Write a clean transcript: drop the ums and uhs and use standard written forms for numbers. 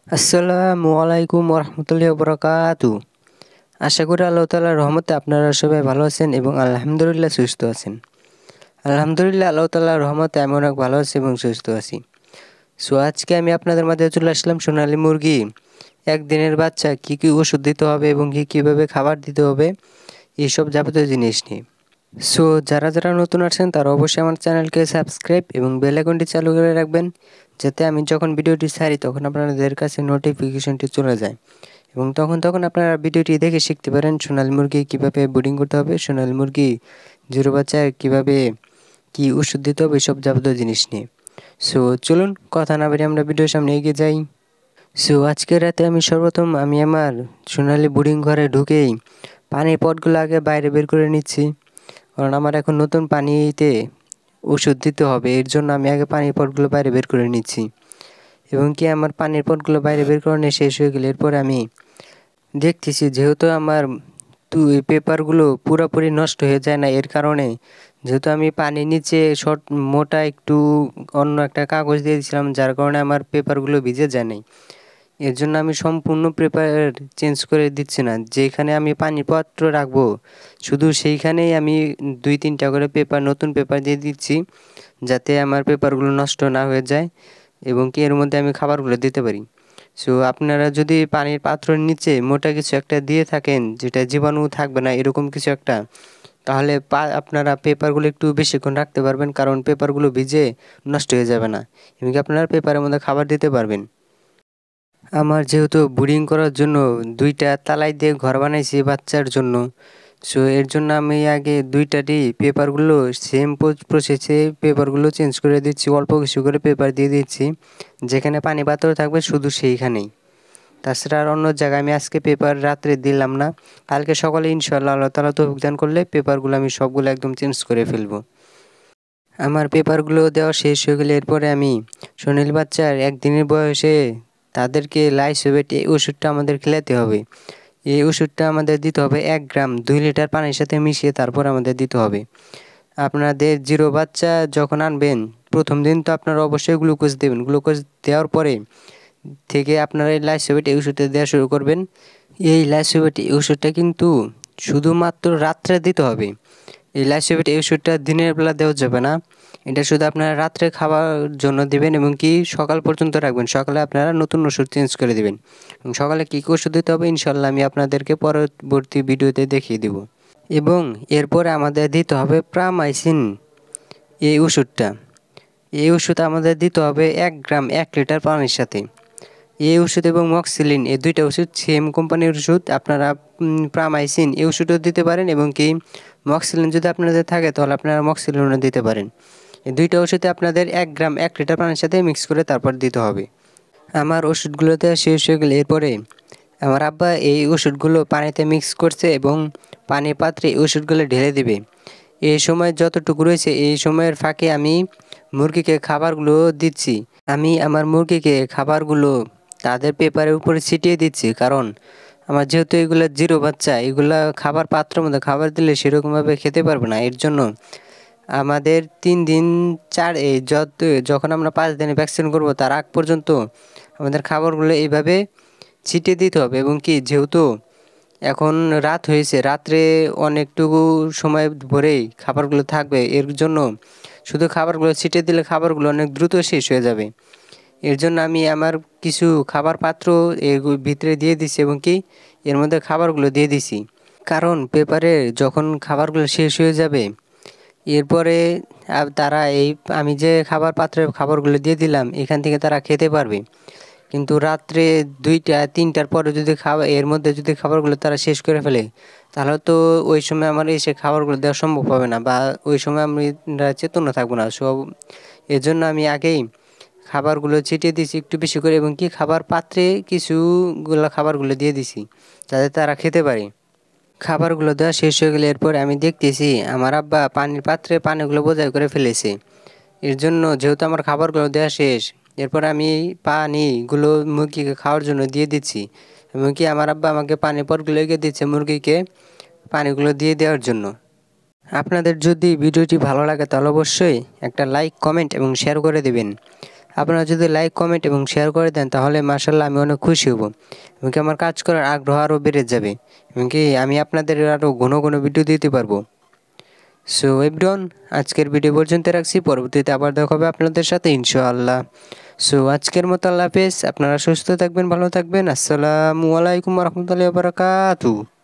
আসসালামু আলাইকুম ওরহমতুল্লাহি ওবরাকাতু। আশা করি আল্লাহ তাআলার রহমতে আপনারা সবাই ভালো আছেন এবং আলহামদুলিল্লাহ সুস্থ আছেন। আলহামদুলিল্লাহ আল্লাহ তাআলার রহমতে আমি অনেক ভালো আছি এবং সুস্থ আছি। আজকে আমি আপনাদের মাঝে চলে আসলাম সোনালী মুরগি একদিনের বাচ্চা কী কী ওষুধ দিতে হবে এবং কীভাবে খাবার দিতে হবে এইসব যাবতীয় জিনিস নিয়ে। যারা নতুন আছেন তারা অবশ্যই আমার চ্যানেলকে সাবস্ক্রাইব এবং বেল আইকনটি চালু করে রাখবেন, যাতে আমি যখন ভিডিওটি ছাড়ি তখন আপনাদের কাছে নোটিফিকেশনটি চলে যায় এবং তখন আপনারা ভিডিওটি দেখে শিখতে পারেন সোনালী মুরগি কীভাবে ব্রিডিং করতে হবে, সোনালী মুরগি জিরো বাচ্চায় কীভাবে কী ওষুধ দিতে হবে, সব যাবতীয় জিনিস নিয়ে। চলুন কথা না বেরিয়ে আমরা ভিডিওর সামনে এগিয়ে যাই। আজকের রাতে আমি সর্বপ্রথম আমার সোনালী ব্রিডিং ঘরে ঢুকেই পানির পটগুলো আগে বাইরে বের করে নিচ্ছি, কারণ আমার এখন নতুন পানিতে ওষুধ দিতে হবে। এর জন্য আমি আগে পানির পটগুলো বাইরে বের করে নিচ্ছি এবং আমার পানির পটগুলো বাইরে বের করে শেষ হয়ে গেলে এরপরে আমি দেখতেছি, যেহেতু আমার পেপারগুলো পুরোপুরি নষ্ট হয়ে যায় না, এর কারণে যেহেতু আমি পানির নিচে মোটা একটু অন্য একটা কাগজ দিয়ে দিয়েছিলাম, যার কারণে আমার পেপারগুলো ভিজে যায় নাই। এর জন্য আমি সম্পূর্ণ পেপার চেঞ্জ করে দিচ্ছি না, যেখানে আমি পানির পাত্র রাখবো শুধু সেইখানেই আমি 2-3টা করে নতুন পেপার দিয়ে দিচ্ছি, যাতে আমার পেপারগুলো নষ্ট না হয়ে যায় এবং এর মধ্যে আমি খাবারগুলো দিতে পারি। আপনারা যদি পানির পাত্রের নিচে মোটা কিছু একটা দিয়ে থাকেন যেটা জীবাণু থাকবে না এরকম কিছু একটা, তাহলে আপনারা পেপারগুলো একটু বেশিক্ষণ রাখতে পারবেন, কারণ পেপারগুলো ভিজে নষ্ট হয়ে যাবে না এবং আপনারা পেপারের মধ্যে খাবার দিতে পারবেন। আমার যেহেতু ব্রিডিং করার জন্য 2টা তালাই দিয়ে ঘর বানাইছি বাচ্চার জন্য, এর জন্য আমি আগে 2টারই পেপারগুলো সেম প্রসেসে পেপারগুলো চেঞ্জ করে দিচ্ছি, অল্প কিছু করে পেপার দিয়ে দিচ্ছি, যেখানে পানি পাত্র থাকবে শুধু সেইখানেই। তাছাড়া আর অন্য জায়গায় আমি আজকে পেপার রাত্রে দিলাম না, কালকে সকালে ইনশাআল্লাহ আল্লাহ তাআলা তৌফিক দান করলে পেপারগুলো আমি সবগুলো একদম চেঞ্জ করে ফেলবো। আমার পেপারগুলো দেওয়া শেষ হয়ে গেলে এরপরে আমি সোনালী বাচ্চার 1 দিনের বয়সে তাদেরকে লাইসোভেট এই ওষুধটা আমাদের খেলাতে হবে। এই ওষুধটা আমাদের দিতে হবে 1 গ্রাম 2 লিটার পানির সাথে মিশিয়ে, তারপর আমাদের দিতে হবে। আপনাদের জিরো বাচ্চা যখন আনবেন প্রথম দিন তো আপনারা অবশ্যই গ্লুকোজ দেবেন, গ্লুকোজ দেওয়ার পরে থেকে আপনারা এই লাইসোভেট এই ওষুধটা দেওয়া শুরু করবেন। এই লাইসোভেট এই ওষুধটা কিন্তু শুধুমাত্র রাত্রে দিতে হবে। এই লাইসোভেট এই ওষুধটা দিনের বেলা দেওয়া যাবে না, এটা শুধু আপনারা রাত্রে খাওয়ার জন্য দিবেন এবং সকাল পর্যন্ত রাখবেন। সকালে আপনারা নতুন ওষুধ চেঞ্জ করে দিবেন এবং সকালে কী ওষুধ দিতে হবে ইনশাল্লাহ আমি আপনাদেরকে পরবর্তী ভিডিওতে দেখিয়ে দিব। এবং এরপরে আমাদের দিতে হবে প্রামাইসিন এই ওষুধটা। এই ওষুধ আমাদের দিতে হবে 1 গ্রাম 1 লিটার পানির সাথে। এই ওষুধ এবং মক্সিলিন এই 2টা ওষুধ সেম কোম্পানির ওষুধ, আপনারা প্রামাইসিন এই ওষুধও দিতে পারেন এবং মক্সিলিন যদি আপনাদের থাকে তাহলে আপনারা মক্সিলিনও দিতে পারেন। এই 2টা ওষুধে আপনাদের 1 গ্রাম 1 লিটার পানির সাথে মিক্স করে তারপর দিতে হবে। আমার ওষুধগুলোতে শেষ হয়ে গেলে এরপরে আমার আব্বা এই ওষুধগুলো পানিতে মিক্স করছে এবং পানির পাত্রে এই ওষুধগুলো ঢেলে দেবে। এই সময় যতটুকু রয়েছে এই সময়ের ফাঁকে আমি মুরগিকে খাবারগুলো দিচ্ছি। আমি আমার মুরগিকে খাবারগুলো তাদের পেপারের উপরে ছিটিয়ে দিচ্ছি, কারণ আমার যেহেতু এগুলো জিরো বাচ্চা, এগুলা খাবার পাত্রের মধ্যে খাবার দিলে সেরকমভাবে খেতে পারবে না। এর জন্য আমাদের 3 দিন যখন আমরা 5 দিনে ভ্যাকসিন করব তার আগ পর্যন্ত আমাদের খাবারগুলো এইভাবে ছিটিয়ে দিতে হবে এবং যেহেতু এখন রাত হয়েছে, রাত্রে অনেকটুকু সময় ভরেই খাবারগুলো থাকবে, এর জন্য শুধু খাবারগুলো ছিটিয়ে দিলে খাবারগুলো অনেক দ্রুত শেষ হয়ে যাবে। এর জন্য আমি আমার কিছু খাবার পাত্র এর ভিতরে দিয়ে দিছি এবং এর মধ্যে খাবারগুলো দিয়ে দিছি, কারণ পেপারে যখন খাবারগুলো শেষ হয়ে যাবে এরপরে তারা আমি যে খাবার পাত্রে খাবারগুলো দিয়ে দিলাম এখান থেকে তারা খেতে পারবে। কিন্তু রাত্রে 2টা-3টার পরে যদি এর মধ্যে যদি খাবারগুলো তারা শেষ করে ফেলে, তাহলে তো ওই সময় আমার এসে খাবারগুলো দেওয়া সম্ভব হবে না বা ওই সময় আমরা চেতনা থাকবো না। এর জন্য আমি আগেই খাবারগুলো ছিটিয়ে দিছি একটু বেশি করে এবং খাবার পাত্রে কিছুগুলো খাবারগুলো দিয়ে দিছি যাতে তারা খেতে পারে। খাবারগুলো দেওয়া শেষ হয়ে গেলে এরপরে আমি দেখতেছি আমার আব্বা পানির পাত্রে পানিগুলো বোঝাই করে ফেলেছে। এর জন্য যেহেতু আমার খাবারগুলো দেওয়া শেষ, এরপর আমি পানিগুলো মুরগিকে খাওয়ার জন্য দিয়ে দিচ্ছি এবং আমার আব্বা আমাকে পানির পটগুলো এগিয়ে দিচ্ছে মুরগিকে পানিগুলো দিয়ে দেওয়ার জন্য। আপনাদের যদি ভিডিওটি ভালো লাগে তাহলে অবশ্যই একটা লাইক, কমেন্ট এবং শেয়ার করে দেবেন। আপনারা যদি লাইক কমেন্ট এবং শেয়ার করে দেন তাহলে মাশাআল্লাহ আমি অনেক খুশি হব এবং কি আমার কাজ করার আগ্রহ আরও বেড়ে যাবে এবং কি আমি আপনাদের আরও ঘন ঘন ভিডিও দিতে পারবো। সো এভরিওয়ান, আজকের ভিডিও পর্যন্ত রাখছি, পরবর্তীতে আবার দেখা হবে আপনাদের সাথে ইনশাআল্লাহ। সো আজকের মতো আল্লাহ হাফেজ, আপনারা সুস্থ থাকবেন, ভালো থাকবেন। আসসালামু আলাইকুম রহমতুল্লাহি ওয়া বারাকাতুহু।